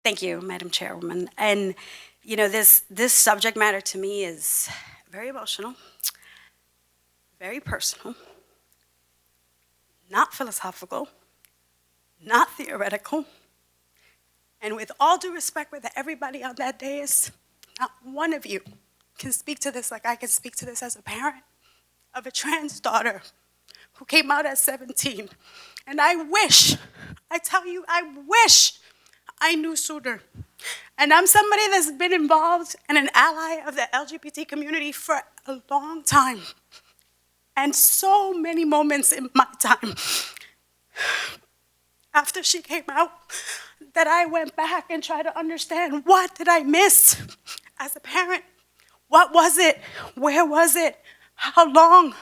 Thank you, Madam Chairwoman. And this subject matter to me is very emotional, very personal, not philosophical, not theoretical. And with all due respect with everybody on that dais, not one of you can speak to this like I can speak to this as a parent of a trans daughter who came out at 17. And I tell you, I wish I knew sooner. And I'm somebody that's been involved and an ally of the LGBT community for a long time. And so many moments in my time after she came out that I went back and tried to understand, what did I miss as a parent? What was it? Where was it? How long?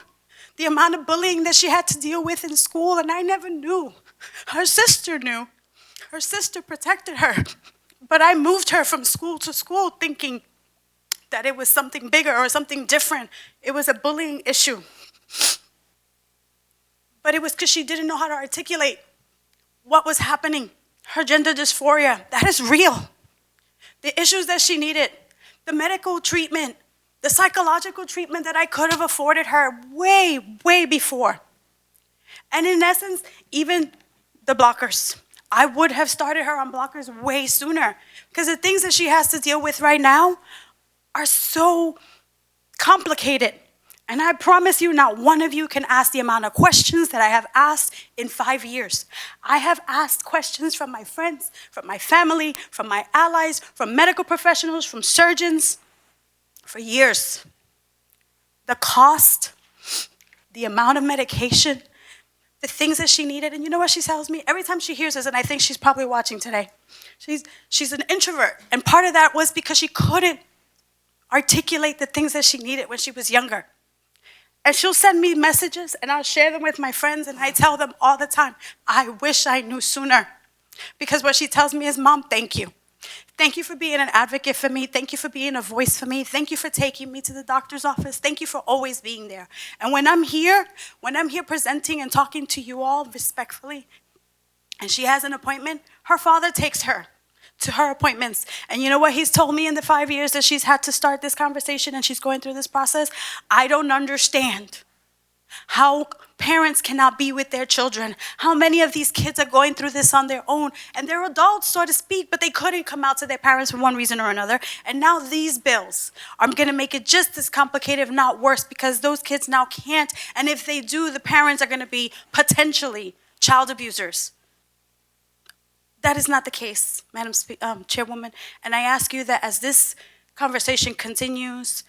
The amount of bullying that she had to deal with in school, and I never knew. Her sister knew. Her sister protected her. But I moved her from school to school thinking that it was something bigger or something different. It was a bullying issue. But it was because she didn't know how to articulate what was happening. Her gender dysphoria, that is real. The issues that she needed, the medical treatment, the psychological treatment that I could have afforded her way, way before. And in essence, even the blockers. I would have started her on blockers way sooner, because the things that she has to deal with right now are so complicated. And I promise you, not one of you can ask the amount of questions that I have asked in 5 years. I have asked questions from my friends, from my family, from my allies, from medical professionals, from surgeons, for years. The cost, the amount of medication, the things that she needed. And you know what she tells me? Every time she hears this, and I think she's probably watching today, she's an introvert. And part of that was because she couldn't articulate the things that she needed when she was younger. And she'll send me messages, and I'll share them with my friends, and I tell them all the time, I wish I knew sooner. Because what she tells me is, Mom, thank you. Thank you for being an advocate for me. Thank you for being a voice for me. Thank you for taking me to the doctor's office. Thank you for always being there. And when I'm here presenting and talking to you all respectfully, and she has an appointment, her father takes her to her appointments. And you know what he's told me in the 5 years that she's had to start this conversation and she's going through this process? I don't understand how parents cannot be with their children, how many of these kids are going through this on their own, and they're adults, so to speak, but they couldn't come out to their parents for one reason or another. And now these bills are going to make it just as complicated, if not worse, because those kids now can't, and if they do, the parents are going to be potentially child abusers. That is not the case, Madam Chairwoman, and I ask you that as this conversation continues,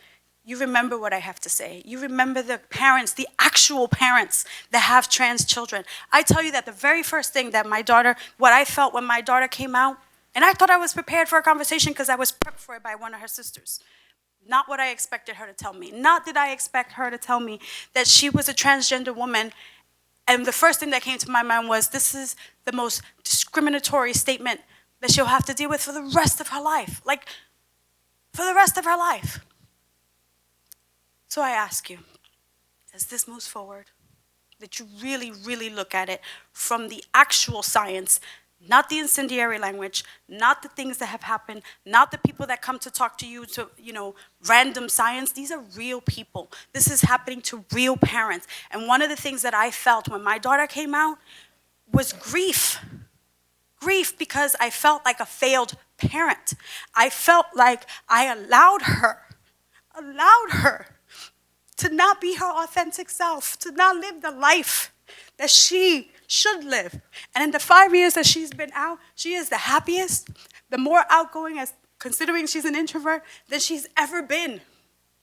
you remember what I have to say. You remember the parents, the actual parents that have trans children. I tell you that the very first thing that what I felt when my daughter came out, and I thought I was prepared for a conversation because I was prepped for it by one of her sisters. Not what I expected her to tell me. Not did I expect her to tell me that she was a transgender woman. And the first thing that came to my mind was, this is the most discriminatory statement that she'll have to deal with for the rest of her life. Like, for the rest of her life. So I ask you, as this moves forward, that you really, really look at it from the actual science, not the incendiary language, not the things that have happened, not the people that come to talk to you to, random science. These are real people. This is happening to real parents. And one of the things that I felt when my daughter came out was grief. Grief because I felt like a failed parent. I felt like I allowed her to not be her authentic self, to not live the life that she should live. And in the 5 years that she's been out, she is the happiest, the more outgoing, as considering she's an introvert, than she's ever been.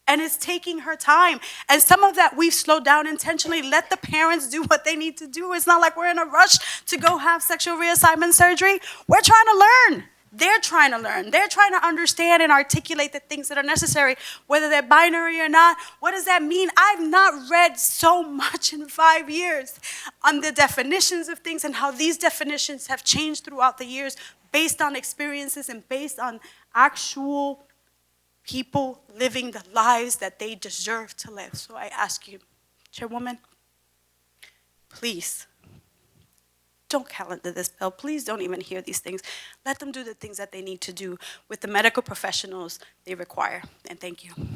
And it's taking her time. And some of that we've slowed down intentionally. Let the parents do what they need to do. It's not like we're in a rush to go have sexual reassignment surgery. We're trying to learn. They're trying to learn. They're trying to understand and articulate the things that are necessary, whether they're binary or not. What does that mean? I've not read so much in 5 years on the definitions of things and how these definitions have changed throughout the years based on experiences and based on actual people living the lives that they deserve to live. So I ask you, Chairwoman, please don't calendar this bill. Please don't even hear these things. Let them do the things that they need to do with the medical professionals they require. And thank you.